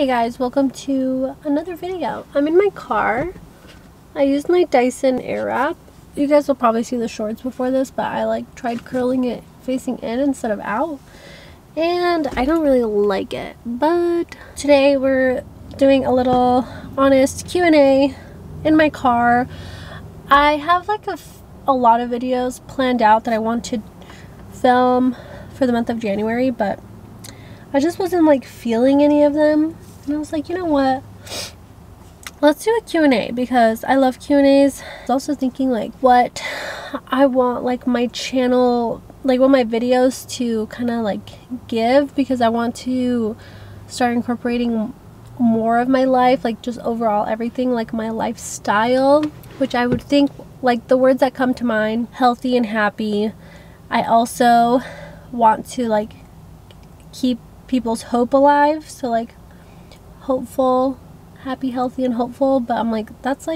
Hey guys, welcome to another video. I'm in my car. I used my Dyson Airwrap. You guys will probably see the shorts before this, but I tried curling it facing in instead of out, and I don't really like it. But today we're doing a little honest Q&A in my car. I have a lot of videos planned out that I want to film for the month of January, but I just wasn't feeling any of them, and I was like, you know what, let's do a Q&A because I love Q&As. I was also thinking what I want my channel, what my videos to kind of give, because I want to start incorporating more of my life, just overall everything, my lifestyle, which I would think the words that come to mind: healthy and happy. I also want to keep people's hope alive, so hopeful, happy, healthy, and hopeful. But I'm that's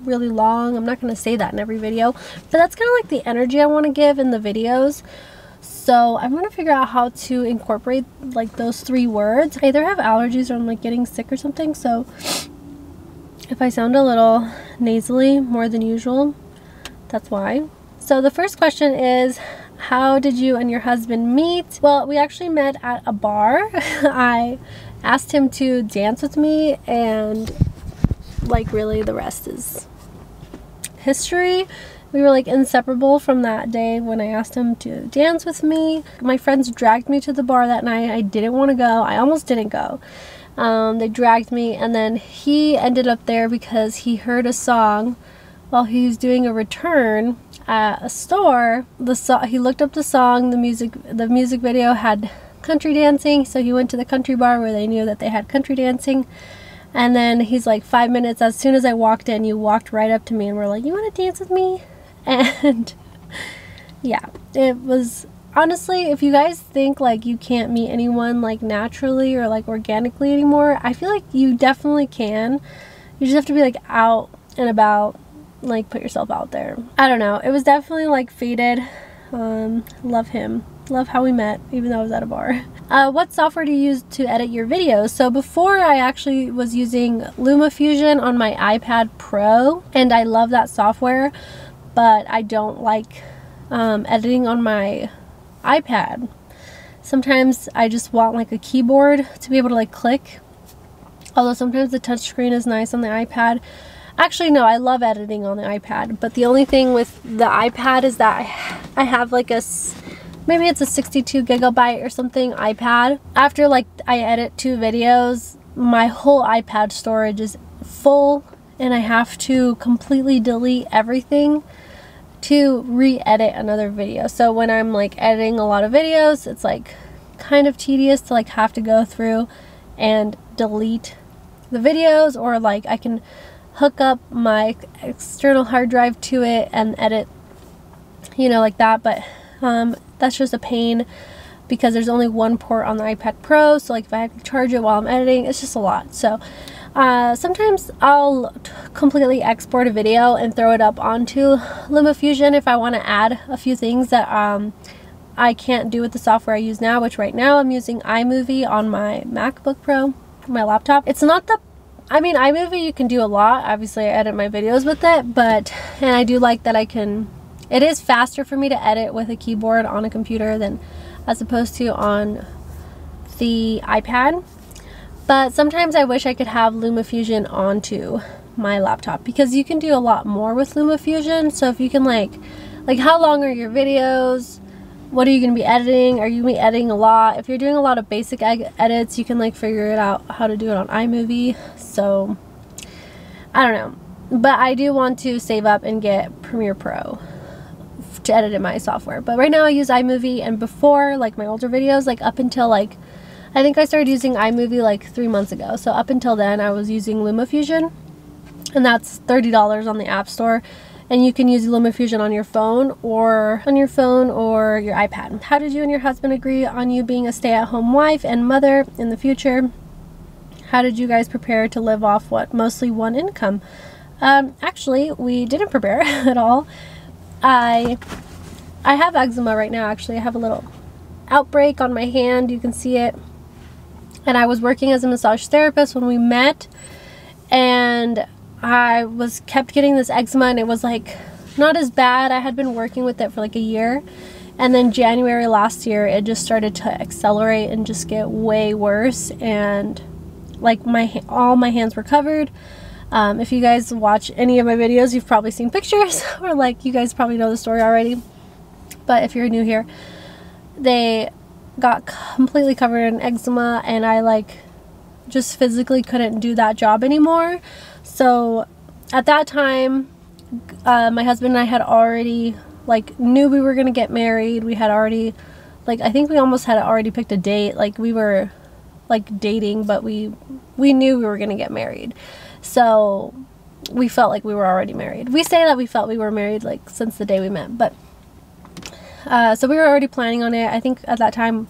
really long. I'm not going to say that in every video, but that's kind of the energy I want to give in the videos. So I'm going to figure out how to incorporate those three words. I either have allergies or I'm getting sick or something, so if I sound a little nasally more than usual, that's why. So the first question is, how did you and your husband meet? Well, we actually met at a bar. I asked him to dance with me, and really the rest is history. We were inseparable from that day when I asked him to dance with me. My friends dragged me to the bar that night. I didn't want to go. I almost didn't go. They dragged me, and then he ended up there because he heard a song while he was doing a return at a store. He looked up the song. The music video had country dancing, so he went to the country bar where they knew that they had country dancing. And then he's 5 minutes, as soon as I walked in, you walked right up to me and were like, you want to dance with me? And yeah, it was, honestly, if you guys think you can't meet anyone naturally or organically anymore, I feel you definitely can. You just have to be out and about, put yourself out there. I don't know, it was definitely fated. Love him, love how we met, even though I was at a bar. What software do you use to edit your videos? So before, I actually was using LumaFusion on my iPad Pro, and I love that software, but I don't like editing on my iPad. Sometimes I just want a keyboard to be able to click, although sometimes the touchscreen is nice on the iPad. Actually, no, I love editing on the iPad, but the only thing with the iPad is that I have maybe it's a 62 gigabyte or something iPad. After I edit 2 videos, my whole iPad storage is full, and I have to completely delete everything to re-edit another video. So when I'm editing a lot of videos, it's kind of tedious to have to go through and delete the videos, or I can hook up my external hard drive to it and edit, like that. But that's just a pain because there's only one port on the iPad Pro, so if I have to charge it while I'm editing, it's just a lot. So sometimes I'll completely export a video and throw it up onto LumaFusion if I want to add a few things that I can't do with the software I use now, which right now I'm using iMovie on my MacBook Pro, my laptop. It's not the, iMovie you can do a lot. Obviously I edit my videos with it, and I do like that it is faster for me to edit with a keyboard on a computer than as opposed to on the iPad. But sometimes I wish I could have LumaFusion onto my laptop, because you can do a lot more with LumaFusion. So if you can how long are your videos? What are you going to be editing? Are you going to be editing a lot? If you're doing a lot of basic edits, you can figure it out how to do it on iMovie. So I don't know, but I do want to save up and get Premiere Pro to edit in my software. But right now I use iMovie, and before, my older videos, up until I think I started using iMovie 3 months ago. So up until then I was using LumaFusion, and that's $30 on the App Store. And you can use LumaFusion on your phone or your iPad. How did you and your husband agree on you being a stay-at-home wife and mother in the future? How did you guys prepare to live off mostly one income? Actually, we didn't prepare at all. I have eczema right now. Actually, I have a little outbreak on my hand. You can see it. and I was working as a massage therapist when we met, and I kept getting this eczema, and it was like not as bad. I had been working with it for like a year, and then January last year it just started to accelerate and just get way worse, and like all my hands were covered. If you guys watch any of my videos, you've probably seen pictures, or like you guys probably know the story already, but if you're new here, they got completely covered in eczema, and I like just physically couldn't do that job anymore. So at that time, my husband and I had already like knew we were gonna get married. We had already, like, I think we almost had already picked a date. Like, we were like dating, but we knew we were gonna get married. So we felt like we were already married. We say that we felt we were married like since the day we met, but so we were already planning on it. I think at that time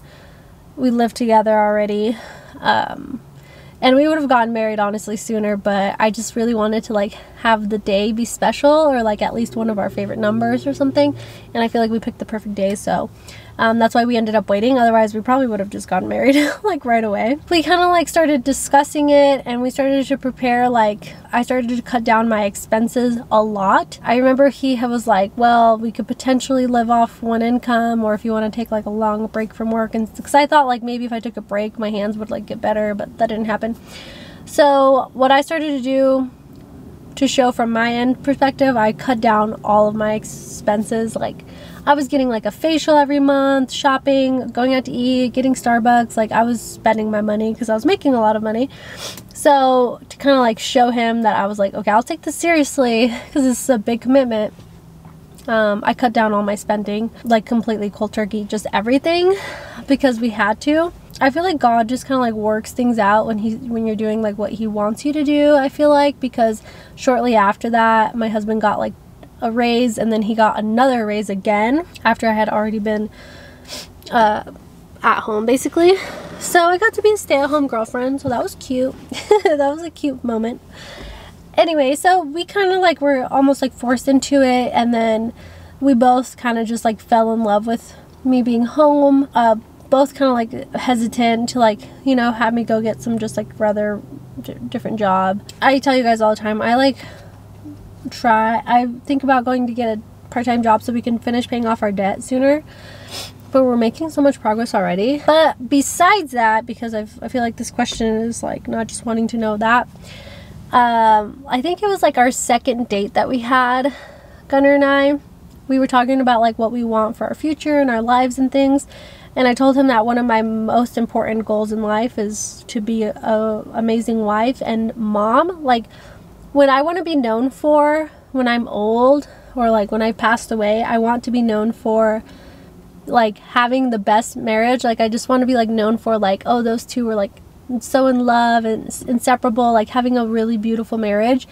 we lived together already, and we would have gotten married honestly sooner, but I just really wanted to like have the day be special, or like at least one of our favorite numbers or something, and I feel like we picked the perfect day. So that's why we ended up waiting. Otherwise we probably would have just gotten married like right away. We kind of like started discussing it, and we started to prepare. Like, I started to cut down my expenses a lot. I remember he was like, well, we could potentially live off one income, or if you want to take like a long break from work, and because I thought like maybe if I took a break my hands would like get better, but that didn't happen. So what I started to do to show from my end perspective, I cut down all of my expenses. Like, I was getting like a facial every month, shopping, going out to eat, getting Starbucks. Like, I was spending my money because I was making a lot of money. So to kind of like show him that I was like, okay, I'll take this seriously because this is a big commitment. I cut down all my spending, like completely cold turkey, just everything, because we had to. I feel like God just kind of like works things out when you're doing like what he wants you to do, I feel like, because shortly after that my husband got like a raise, and then he got another raise again after I had already been at home basically. So I got to be a stay-at-home girlfriend, so that was cute. That was a cute moment. Anyway, so we kind of like were almost like forced into it, and then we both kind of just like fell in love with me being home. Both kind of like hesitant to like, you know, have me go get some just like rather different job. I tell you guys all the time, I think about going to get a part-time job so we can finish paying off our debt sooner, but we're making so much progress already. But besides that, because I feel like this question is like not just wanting to know that, I think it was like our second date that we had, Gunnar and I. We were talking about like what we want for our future and our lives and things, and I told him that one of my most important goals in life is to be a amazing wife and mom. Like, what I want to be known for when I'm old, or like when I've passed away, I want to be known for like having the best marriage. Like, I just want to be like known for like, oh, those two were like so in love and inseparable, like having a really beautiful marriage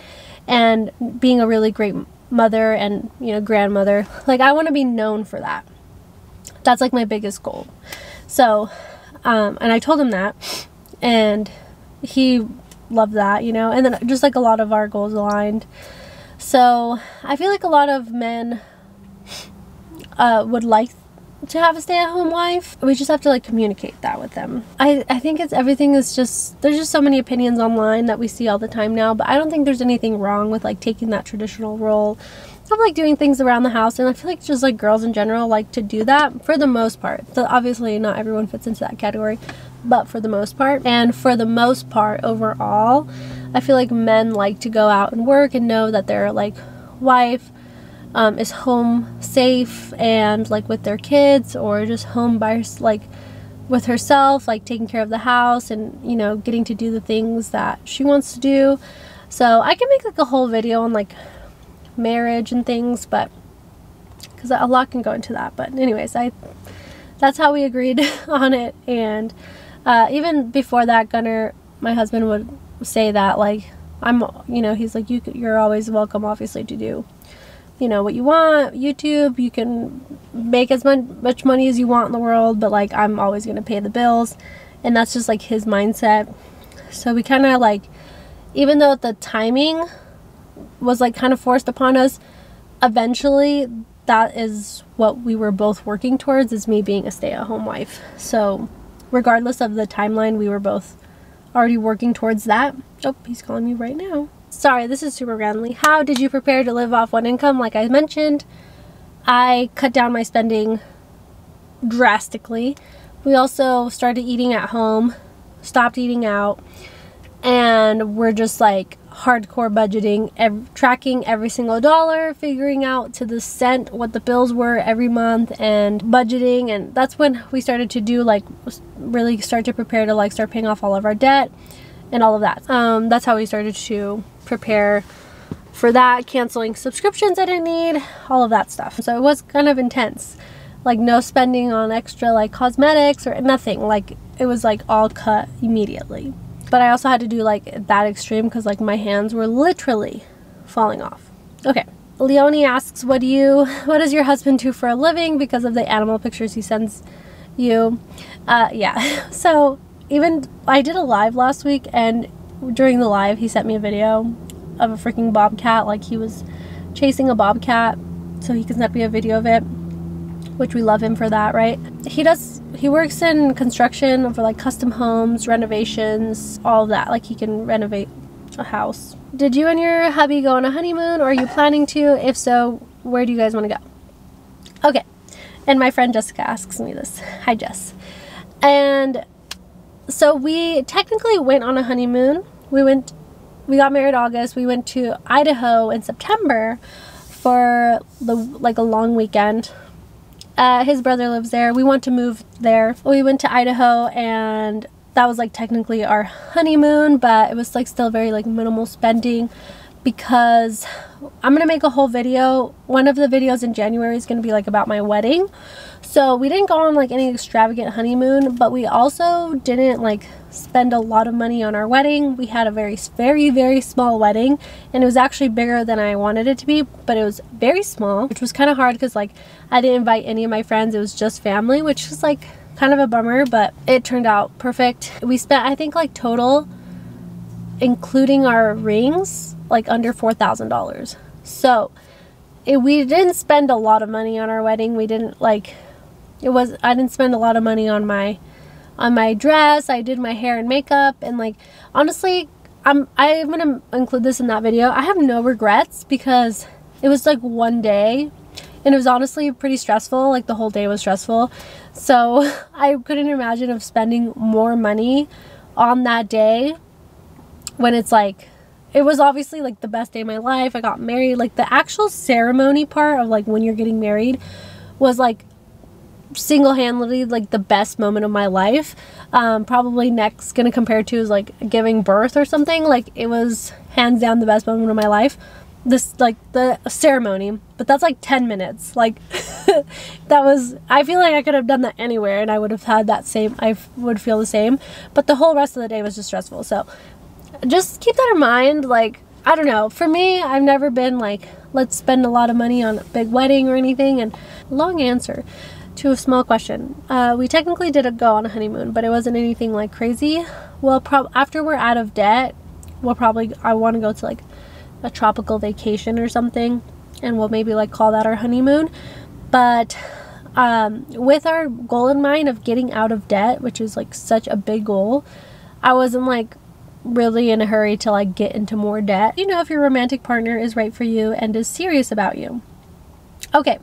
and being a really great mother and, you know, grandmother. Like, I want to be known for that. That's like my biggest goal. So and I told him that, and he loved that, you know, and then just like a lot of our goals aligned. So I feel like a lot of men would like to have a stay-at-home wife. We just have to like communicate that with them. I think everything is just, there's just so many opinions online that we see all the time now, but I don't think there's anything wrong with like taking that traditional role of like doing things around the house. And I feel like just like girls in general like to do that for the most part. So obviously not everyone fits into that category, but for the most part. And for the most part overall, I feel like men like to go out and work and know that their like wife is home safe and like with their kids, or just home by like with herself, like taking care of the house and, you know, getting to do the things that she wants to do. So I can make like a whole video on like marriage and things, but because a lot can go into that. But anyways, that's how we agreed on it. And even before that, Gunnar, my husband, would say that like, you know, he's like, you're always welcome obviously to do, you know, what you want. YouTube, you can make as much money as you want in the world, but like, I'm always going to pay the bills. And that's just like his mindset. So we kind of like, even though the timing was like kind of forced upon us, eventually that is what we were both working towards, is me being a stay-at-home wife. So regardless of the timeline, we were both already working towards that. Oh, he's calling me right now. Sorry, this is super randomly. How did you prepare to live off one income? Like I mentioned, I cut down my spending drastically. We also started eating at home, stopped eating out, and we're just like hardcore budgeting, tracking every single dollar, figuring out to the cent what the bills were every month, and budgeting. And that's when we started to do like really start to prepare to like start paying off all of our debt and all of that. That's how we started to prepare for that, canceling subscriptions I didn't need, all of that stuff. So it was kind of intense, like no spending on extra like cosmetics or nothing. Like it was like all cut immediately. But I also had to do like that extreme because like my hands were literally falling off. Okay, Leonie asks, what does your husband do for a living, because of the animal pictures he sends you? Yeah, so even I did a live last week, and during the live he sent me a video of a freaking bobcat. Like he was chasing a bobcat, so he can send me a video of it, which we love him for that, right? He works in construction for like custom homes, renovations, all of that. Like he can renovate a house. Did you and your hubby go on a honeymoon, or are you planning to? If so, where do you guys want to go? Okay, and my friend Jessica asks me this. Hi Jess. And so we technically went on a honeymoon. We got married August. We went to Idaho in September for a long weekend. His brother lives there. We want to move there. We went to Idaho, and that was like technically our honeymoon, but it was like still very like minimal spending, because I'm gonna make a whole video. One of the videos in January is gonna be like about my wedding. So we didn't go on like any extravagant honeymoon, but we also didn't like spend a lot of money on our wedding. We had a very, very, very small wedding, and it was actually bigger than I wanted it to be, but it was very small, which was kind of hard because like I didn't invite any of my friends. It was just family, which is like kind of a bummer, but it turned out perfect. We spent, I think, like total, including our rings, like under $4,000. So we didn't spend a lot of money on our wedding. We didn't like, I didn't spend a lot of money on my dress. I did my hair and makeup, and like honestly, I'm gonna include this in that video. I have no regrets, because it was like one day, and it was honestly pretty stressful. Like the whole day was stressful, so I couldn't imagine of spending more money on that day, when it's like, it was obviously like the best day of my life. I got married. Like the actual ceremony part of like when you're getting married was like single-handedly like the best moment of my life. Probably next gonna compare to is like giving birth or something. Like it was hands down the best moment of my life, this like the ceremony. But that's like 10 minutes. Like I feel like I could have done that anywhere, and I would have had that same, I would feel the same. But the whole rest of the day was just stressful. So just keep that in mind. Like I don't know, for me, I've never been like, let's spend a lot of money on a big wedding or anything. And long answer to a small question. We technically did go on a honeymoon, but it wasn't anything like crazy. Well, after we're out of debt, I want to go to like a tropical vacation or something, and we'll maybe like call that our honeymoon. But with our goal in mind of getting out of debt, which is like such a big goal, I wasn't like really in a hurry to like get into more debt. You know, if your romantic partner is right for you and is serious about you. Okay.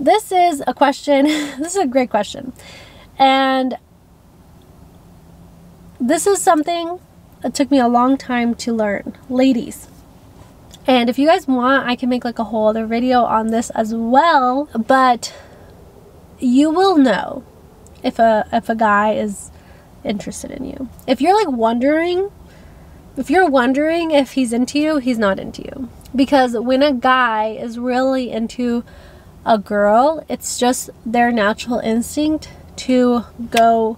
This is a question, this is a great question, and this is something that took me a long time to learn, ladies. And if you guys want, I can make like a whole other video on this as well, but you will know if a guy is interested in you. If you're like wondering if he's into you, he's not into you. Because when a guy is really into a girl, it's just their natural instinct to go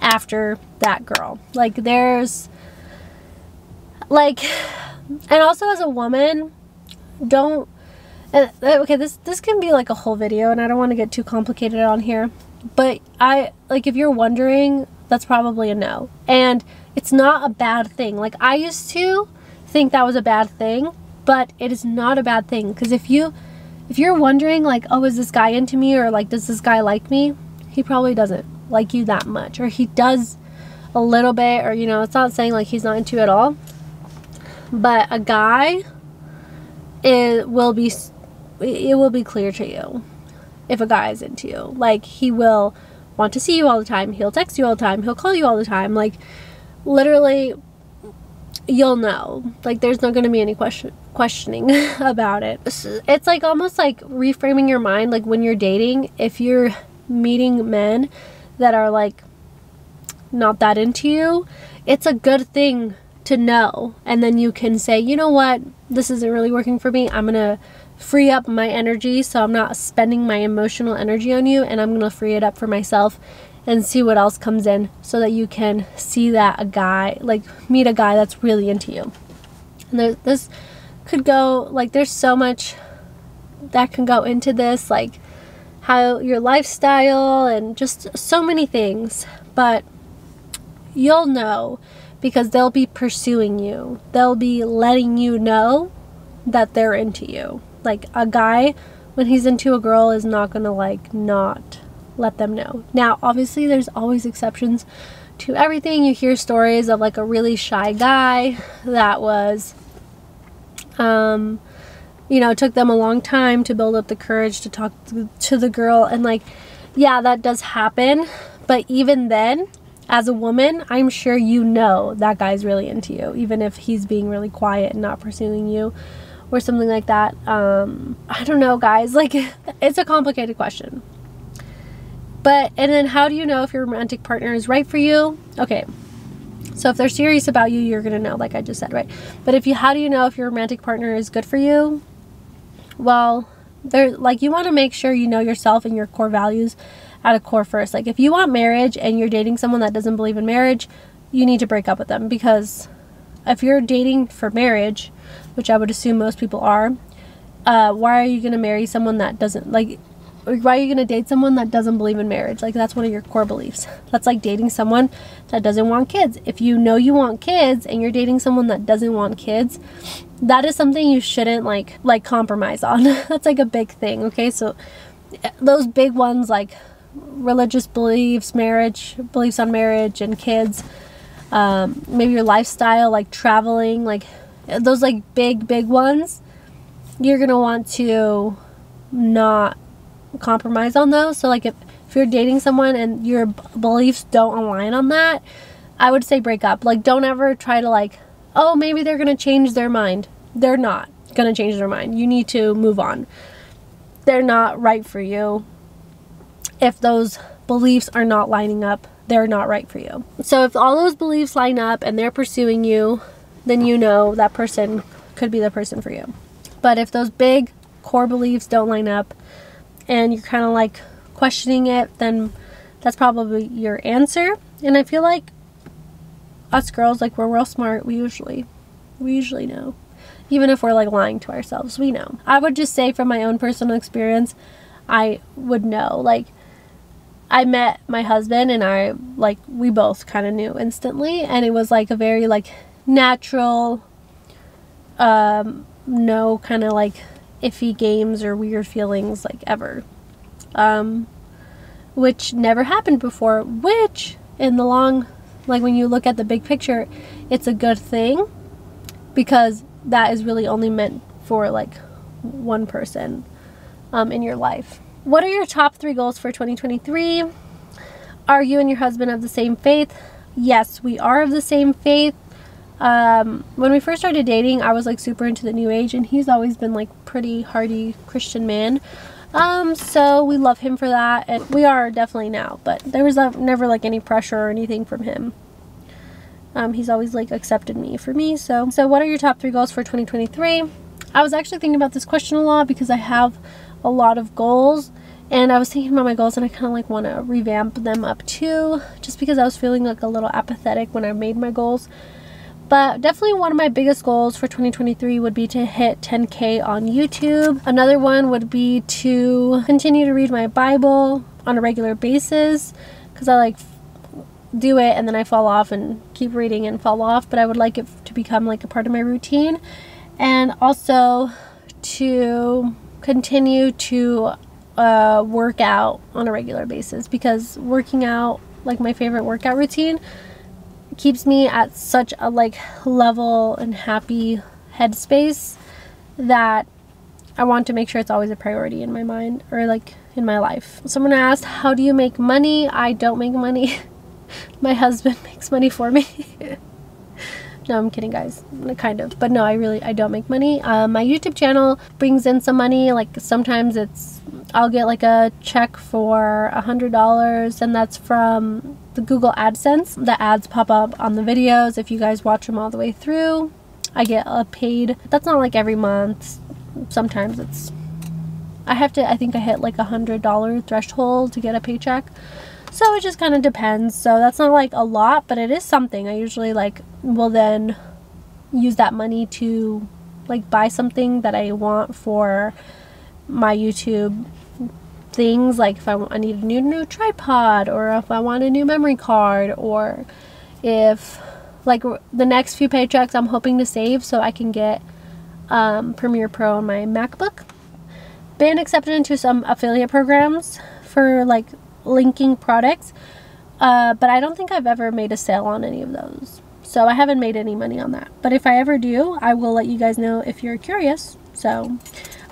after that girl. Like there's like, and also as a woman, okay, this can be like a whole video, and I don't want to get too complicated on here, but if you're wondering, that's probably a no. And it's not a bad thing. Like I used to think that was a bad thing, but it is not a bad thing. Because if you're wondering like, oh, is this guy into me, or like, does this guy like me? He probably doesn't. like you that much, or he does a little bit, or, you know, it's not saying like he's not into you at all, but a guy, it will be clear to you if a guy is into you. Like, he will want to see you all the time, he'll text you all the time, he'll call you all the time, like, literally, you'll know. Like, there's not going to be any questioning about it. It's like almost like reframing your mind, like when you're dating, if you're meeting men that are like not that into you, it's a good thing to know. And then you can say, you know what, this isn't really working for me, I'm gonna free up my energy so I'm not spending my emotional energy on you, and I'm gonna free it up for myself and see what else comes in, so that you can see that a guy, like, meet a guy that's really into you. And this could go, like, there's so much that can go into this, like how your lifestyle and just so many things, but you'll know because they'll be pursuing you. They'll be letting you know that they're into you. Like, a guy, when he's into a girl, is not gonna like not let them know. Now, obviously, there's always exceptions to everything. You hear stories of like a really shy guy that was, you know, it took them a long time to build up the courage to talk to the girl, and like, yeah, that does happen. But even then, as a woman, I'm sure you know that guy's really into you, even if he's being really quiet and not pursuing you or something like that. I don't know, guys, like, it's a complicated question. But, and then how do you know if your romantic partner is right for you? Okay, so if they're serious about you, you're gonna know, like I just said, right? But how do you know if your romantic partner is good for you? Well, you want to make sure you know yourself and your core values at a core first. Like, if you want marriage and you're dating someone that doesn't believe in marriage, you need to break up with them, because if you're dating for marriage, which I would assume most people are, why are you going to marry someone that doesn't, like, why are you going to date someone that doesn't believe in marriage? Like, that's one of your core beliefs. That's like dating someone that doesn't want kids. If you know you want kids and you're dating someone that doesn't want kids, that is something you shouldn't like compromise on. That's like a big thing, okay? So those big ones, like religious beliefs, marriage, beliefs on marriage and kids, maybe your lifestyle, like traveling, like those like big ones, you're going to want to not compromise on those. So like if you're dating someone and your beliefs don't align on that, I would say break up. Like, don't ever try to like, oh, maybe they're gonna change their mind. They're not gonna change their mind. You need to move on. They're not right for you. If those beliefs are not lining up, they're not right for you. So if all those beliefs line up and they're pursuing you, then you know that person could be the person for you. But if those big core beliefs don't line up and you're kind of like questioning it, then that's probably your answer. And I feel like us girls, like, we're real smart. We usually know. Even if we're like lying to ourselves, we know. I would just say from my own personal experience, I would know. Like, I met my husband and we both kind of knew instantly, and it was like a very like natural, no kind of like iffy games or weird feelings like ever, which never happened before, which in the long, like when you look at the big picture, it's a good thing, because that is really only meant for like one person in your life. What are your top 3 goals for 2023? Are you and your husband of the same faith? Yes, we are of the same faith. When we first started dating, I was like super into the New Age, and he's always been like pretty hardy Christian man. So we love him for that, and we are definitely now, but there was never like any pressure or anything from him. He's always like accepted me for me. So what are your top 3 goals for 2023? I was actually thinking about this question a lot because I have a lot of goals, and I was thinking about my goals, and I kind of like want to revamp them up too, just because I was feeling like a little apathetic when I made my goals. But definitely one of my biggest goals for 2023 would be to hit 10K on YouTube. Another one would be to continue to read my Bible on a regular basis, because I like do it and then I fall off and keep reading and fall off, but I would like it to become like a part of my routine. And also to continue to work out on a regular basis, because working out, like my favorite workout routine, keeps me at such a like level and happy headspace that I want to make sure it's always a priority in my mind, or like in my life. Someone asked, how do you make money? I don't make money. My husband makes money for me. No, I'm kidding, guys. Kind of. But no, I don't make money. My YouTube channel brings in some money. Like sometimes I'll get like a check for $100, and that's from the Google AdSense. The ads pop up on the videos. If you guys watch them all the way through, I get paid. That's not like every month. Sometimes I think I hit like $100 threshold to get a paycheck. So it just kind of depends. So that's not like a lot, but it is something. I usually like will then use that money to like buy something that I want for my YouTube things. Like if I need a new tripod, or if I want a new memory card, or if like the next few paychecks I'm hoping to save so I can get Premiere Pro on my MacBook. Been accepted into some affiliate programs for like linking products, but I don't think I've ever made a sale on any of those, so I haven't made any money on that. But if I ever do, I will let you guys know if you're curious. So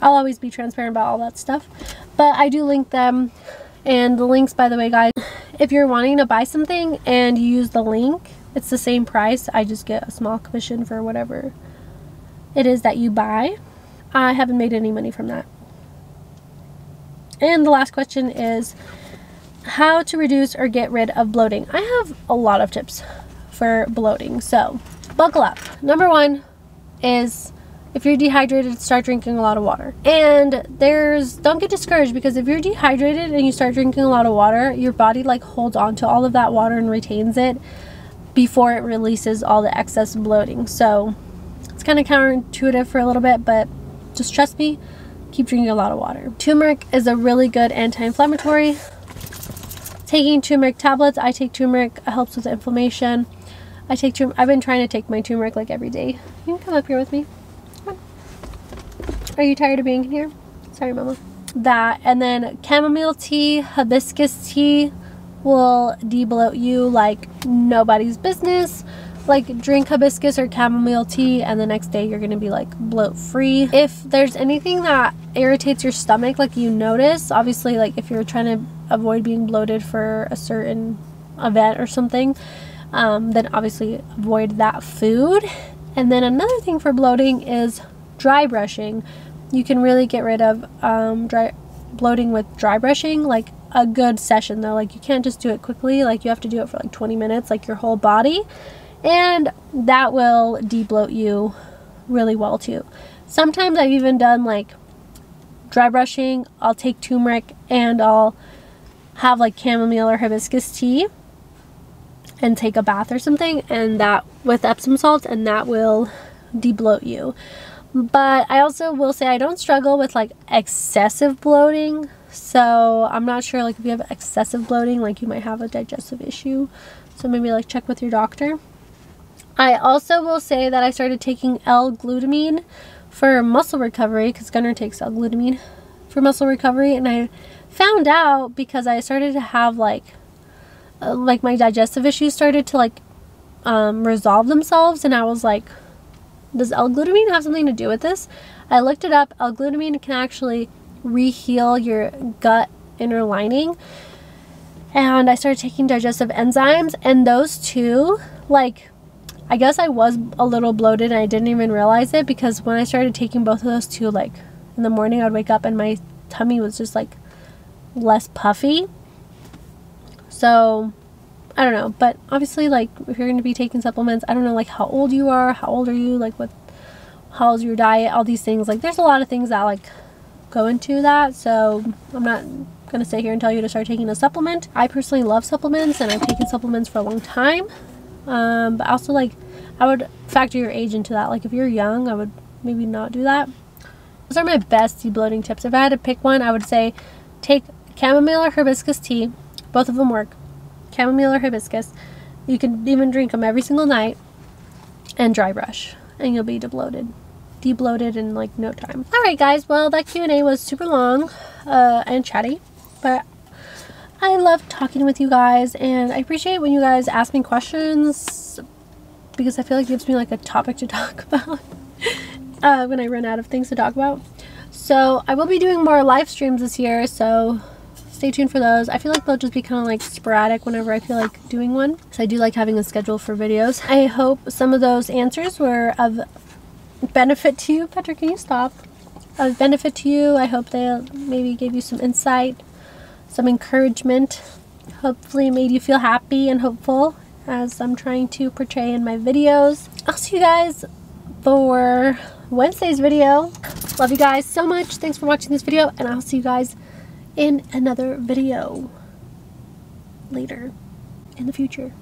I'll always be transparent about all that stuff, but I do link them. And the links, by the way, guys, if you're wanting to buy something and you use the link, it's the same price. I just get a small commission for whatever it is that you buy. I haven't made any money from that. And the last question is how to reduce or get rid of bloating. I have a lot of tips for bloating, so buckle up. Number one is, if you're dehydrated, start drinking a lot of water. And don't get discouraged, because if you're dehydrated and you start drinking a lot of water, your body like holds on to all of that water and retains it before it releases all the excess bloating. So it's kind of counterintuitive for a little bit, but just trust me, keep drinking a lot of water. Turmeric is a really good anti-inflammatory. Taking turmeric tablets, I take turmeric, it helps with inflammation. I've been trying to take my turmeric like every day. You can come up here with me. Come on. Are you tired of being here? Sorry, mama. That, and then chamomile tea, hibiscus tea will de-bloat you like nobody's business. Like, drink hibiscus or chamomile tea and the next day you're gonna be like bloat free. If there's anything that irritates your stomach, like you notice, obviously like if you're trying to avoid being bloated for a certain event or something, then obviously avoid that food. And then another thing for bloating is dry brushing. You can really get rid of bloating with dry brushing, like a good session though. Like you can't just do it quickly, like you have to do it for like 20 minutes, like your whole body. And that will de-bloat you really well too. Sometimes I've even done like dry brushing. I'll take turmeric and I'll have like chamomile or hibiscus tea and take a bath or something, and that with Epsom salt, and that will de-bloat you. But I also will say I don't struggle with like excessive bloating. So I'm not sure, like if you have excessive bloating, like you might have a digestive issue. So maybe like check with your doctor. I also will say that I started taking L-glutamine for muscle recovery, because Gunnar takes L-glutamine for muscle recovery, and I found out because I started to have like my digestive issues started to like resolve themselves, and I was like, does L-glutamine have something to do with this? I looked it up. L-glutamine can actually re-heal your gut inner lining, and I started taking digestive enzymes, and those two, like, I guess I was a little bloated and I didn't even realize it, because when I started taking both of those two, like in the morning I'd wake up and my tummy was just like less puffy. So I don't know, but obviously like if you're going to be taking supplements, I don't know like how old you are, how old are you, like how's your diet, all these things. Like there's a lot of things that like go into that, so I'm not going to sit here and tell you to start taking a supplement. I personally love supplements and I've taken supplements for a long time. But also like I would factor your age into that. Like if you're young, I would maybe not do that. Those are my best de-bloating tips. If I had to pick one, I would say take chamomile or hibiscus tea. Both of them work. Chamomile or hibiscus. You can even drink them every single night, and dry brush, and you'll be de-bloated. de-bloated in like no time. Alright guys, well that Q&A was super long and chatty, but I love talking with you guys, and I appreciate when you guys ask me questions because I feel like it gives me like a topic to talk about when I run out of things to talk about. So I will be doing more live streams this year, so stay tuned for those. I feel like they'll just be kind of like sporadic whenever I feel like doing one, because I do like having a schedule for videos. I hope some of those answers were of benefit to you. Patrick, can you stop? Of benefit to you. I hope they maybe gave you some insight, some encouragement. Hopefully made you feel happy and hopeful as I'm trying to portray in my videos. I'll see you guys for Wednesday's video. Love you guys so much. Thanks for watching this video, and I'll see you guys in another video later in the future.